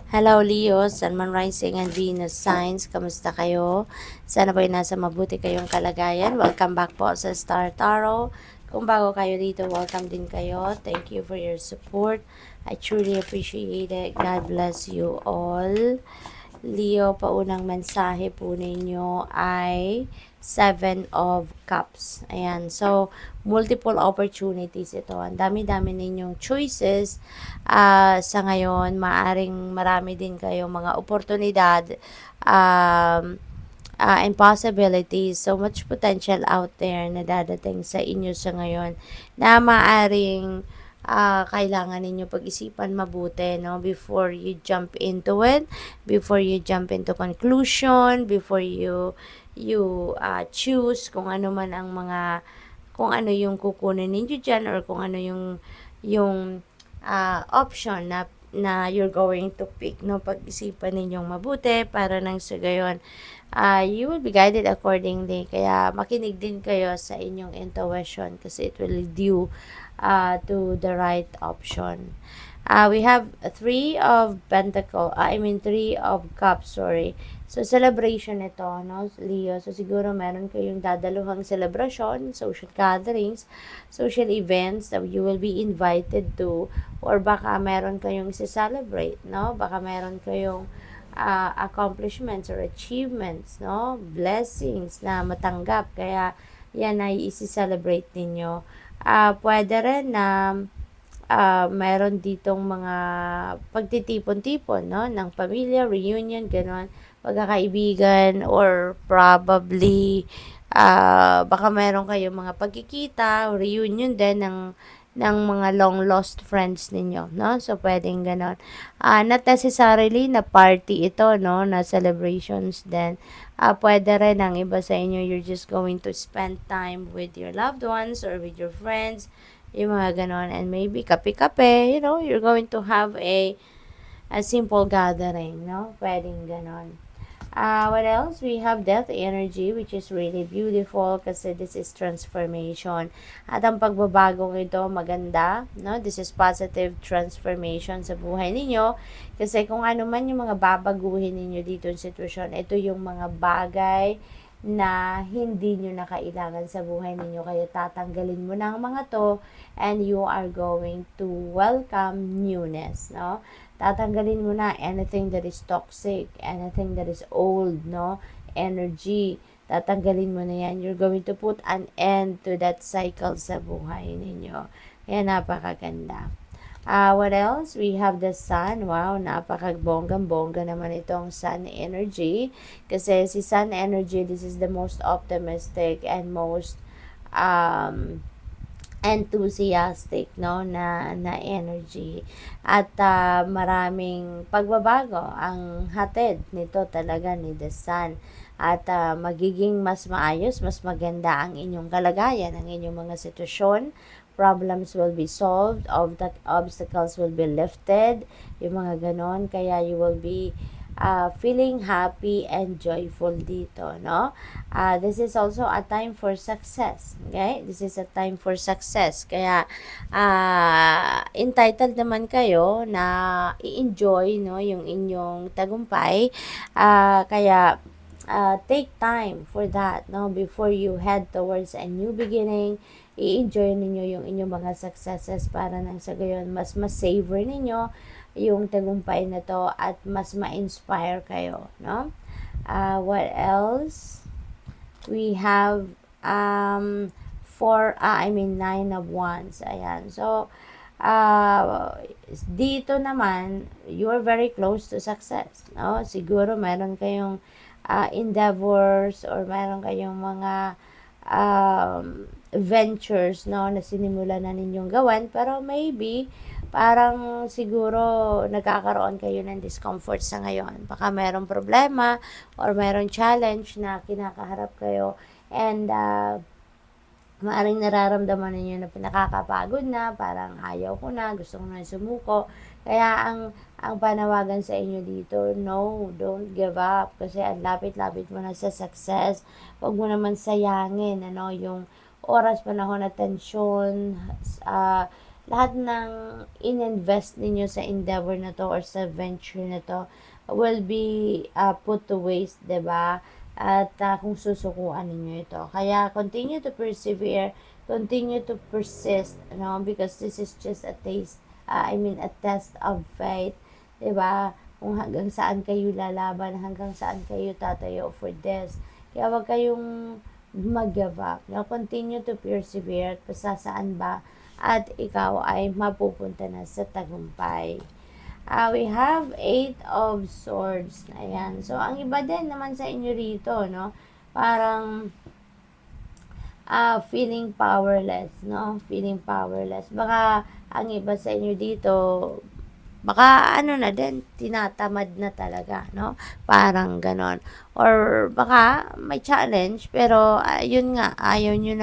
Hello Leo, Sun, Moon Rising and Venus Signs. Kamusta kayo? Sana po'y nasa mabuti kayong kalagayan. Welcome back po sa Star Tarot. Kung bago kayo dito, welcome din kayo. Thank you for your support. I truly appreciate it. God bless you all. Leo, paunang mensahe po ninyo ay Seven of Cups. Ayan. So, multiple opportunities ito. Ang dami-dami ninyong choices. Sa ngayon, maaring marami din kayong mga oportunidad and possibilities. So much potential out there na dadating sa inyo sa ngayon na maaring kailangan ninyo pag-isipan mabuti, no, before you jump into it, before you jump into conclusion, before you choose kung ano man ang mga, kung ano yung kukunin ninyo dyan, or kung ano yung option na you're going to pick, no, pag-isipan ninyong mabuti para nang sa gayon you will be guided accordingly. Kaya makinig din kayo sa inyong intuition kasi it will lead you to the right option. We have three of cups, sorry. So, celebration ito, no, Leo. So, siguro meron kayong dadaluhang celebration, social gatherings, social events that you will be invited to, or baka meron kayong celebrate, no? Baka meron kayong accomplishments or achievements, no? Blessings na matanggap. Kaya, yan ay isi-celebrate ninyo. Pwede rin na meron ditong mga pagtitipon-tipon, no, ng pamilya, reunion, gano'n, pagkakaibigan, or probably baka meron kayong mga pagkikita, reunion din ng mga long lost friends ninyo, no? So pwedeng ganon. Not necessarily na party ito, no, na celebrations din. Pwede rin ang iba sa inyo, you're just going to spend time with your loved ones or with your friends, yung mga ganon, and maybe kape-kape, you know, you're going to have a simple gathering, no? Pwedeng ganon. What else? We have death energy, which is really beautiful kasi this is transformation. At ang pagbabagong ito, maganda, no? This is positive transformation sa buhay ninyo. Kasi kung ano man yung mga babaguhin ninyo dito sa sitwasyon, ito yung mga bagay na hindi nyo na kailangan sa buhay ninyo. Kaya tatanggalin mo na ang mga to and you are going to welcome newness, no? Tatanggalin mo na anything that is toxic, anything that is old, no? Energy. Tatanggalin mo na yan. You're going to put an end to that cycle sa buhay ninyo. Kaya napakaganda. What else? We have the sun. Wow, napakabonggang-bongga naman itong sun energy. Kasi si sun energy, this is the most optimistic and most enthusiastic, no, na energy. At maraming pagbabago ang hatid nito talaga ni the sun. At magiging mas maayos, mas maganda ang inyong kalagayan, ang inyong mga sitwasyon. Problems will be solved, obstacles will be lifted, yung mga ganon. Kaya you will be feeling happy and joyful dito, no? This is also a time for success, okay? This is a time for success. Kaya, entitled naman kayo na i-enjoy, no, yung inyong tagumpay. Kaya, take time for that, no, before you head towards a new beginning. I-enjoy ninyo yung inyong mga successes para nang sa gayon mas savor ninyo yung tagumpay na to at mas ma-inspire kayo, no? What else? We have nine of wands. Ayan. So, dito naman, you're very close to success, no? Siguro meron kayong endeavors or meron kayong mga ventures, no, na sinimula na ninyong gawan, pero maybe parang siguro nagkakaroon kayo ng discomfort sa ngayon. Baka merong problema or merong challenge na kinakaharap kayo, and maaring nararamdaman ninyo na nakakapagod na, parang ayaw ko na, gusto ko na sumuko. Kaya ang panawagan sa inyo dito, no, don't give up kasi ang lapit-lapit mo na sa success. Huwag mo naman sayangin, ano, yung oras, panahon, atensyon, lahat ng ininvest ninyo sa endeavor na to or sa venture na to will be put to waste, 'di ba? At kung susukuan ninyo ito. Kaya continue to persevere, continue to persist, because this is just a taste, a test of faith, 'di ba? Kung hanggang saan kayo lalaban, hanggang saan kayo tatayo for this. Kaya wag kayong mag-give up. Continue to persevere at saan ba at ikaw ay mapupunta na sa tagumpay. We have 8 of Swords. Ayan. So, ang iba din naman sa inyo rito, no? Parang feeling powerless, no? Feeling powerless. Baka ang iba sa inyo dito, baka ano na din, tinatamad na talaga, no? Parang ganon. Or baka may challenge, pero yun nga, ayaw nyo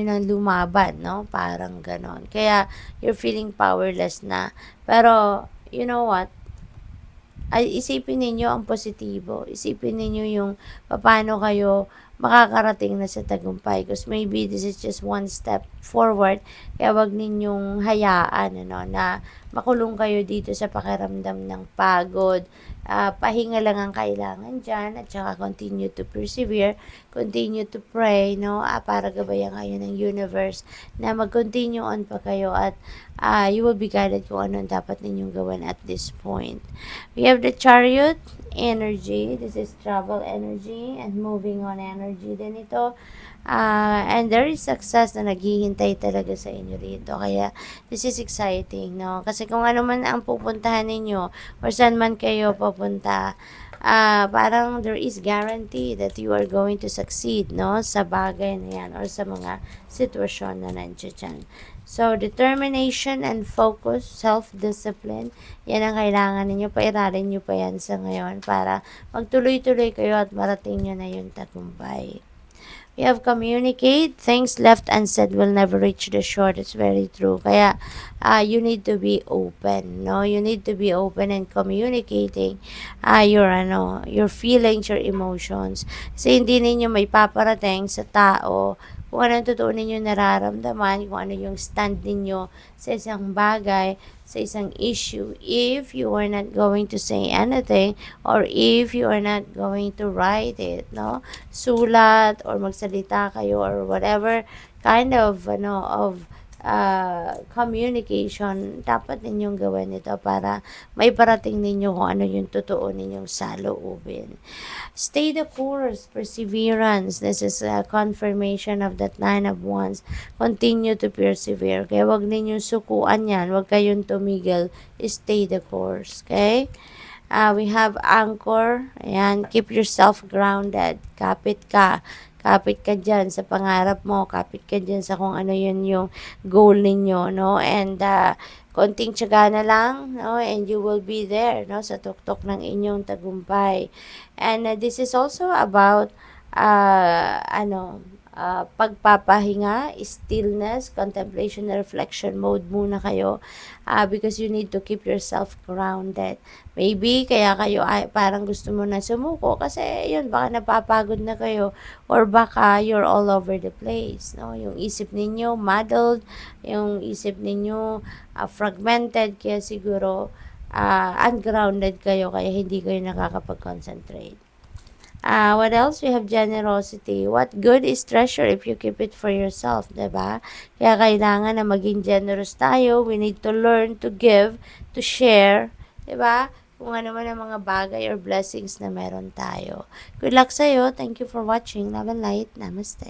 ng lumaban, no? Parang ganon. Kaya, you're feeling powerless na. Pero, you know what? Ay isipin ninyo ang positibo. Isipin ninyo yung paano kayo makakarating na sa tagumpay. Because maybe this is just one step forward. Kaya wag ninyong hayaan na makulong kayo dito sa pakiramdam ng pagod. Pahinga lang ang kailangan dyan. At saka continue to persevere. Continue to pray, no? Para gabayan kayo ng universe na mag-continue on pa kayo at you will be guided kung ano dapat ninyong gawin at this point. We have the Chariot energy. This is travel energy and moving on energy din ito. And there is success na naghihintay talaga sa inyo rito. Kaya, this is exciting, no? Kasi kung ano man ang pupuntahan ninyo or saan man kayo pupunta, parang there is guarantee that you are going to succeed, no? Sa bagay na yan or sa mga sitwasyon na nandiyan dyan. So, determination and focus, self-discipline, yan ang kailangan ninyo. Pairalin nyo pa yan sa ngayon para magtuloy-tuloy kayo at marating nyo na yung tagumpay. We have communicate. Things left unsaid will never reach the shore. It's very true. Kaya, you need to be open, no? You need to be open and communicating your feelings, your emotions. Kasi hindi ninyo may paparating sa tao kung ano ang totoo ninyo nararamdaman, kung ano yung stand ninyo sa isang bagay, sa isang issue, if you are not going to say anything or if you are not going to write it, no? Sulat or magsalita kayo or whatever kind of communication dapat ninyong gawin ito para may parating ninyo kung ano yung totoo ninyong saloobin. Stay the course, perseverance. This is a confirmation of that 9 of Wands. Continue to persevere. Kaya wag ninyong sukuan yan. Wag kayong tumigil. Stay the course. Okay? We have anchor. Ayan, keep yourself grounded. Kapit ka. Kapit ka dyan sa pangarap mo. Kapit ka dyan sa kung ano yun yung goal ninyo, no? And, konting tiyaga na lang, no? And you will be there, no? Sa tuktok ng inyong tagumpay. And, this is also about, pagpapahinga, stillness, contemplation, reflection mode muna kayo because you need to keep yourself grounded. Maybe kaya kayo ay parang gusto mo na sumuko kasi yun, baka napapagod na kayo or baka you're all over the place, no? Yung isip ninyo muddled, yung isip ninyo fragmented, kaya siguro ungrounded kayo kaya hindi kayo nakakapag-concentrate. What else? We have generosity. What good is treasure if you keep it for yourself, diba? Kaya kailangan na maging generous tayo. We need to learn to give, to share, diba? Kung ano man ang mga bagay or blessings na meron tayo. Good luck sa'yo. Thank you for watching. Love and light. Namaste.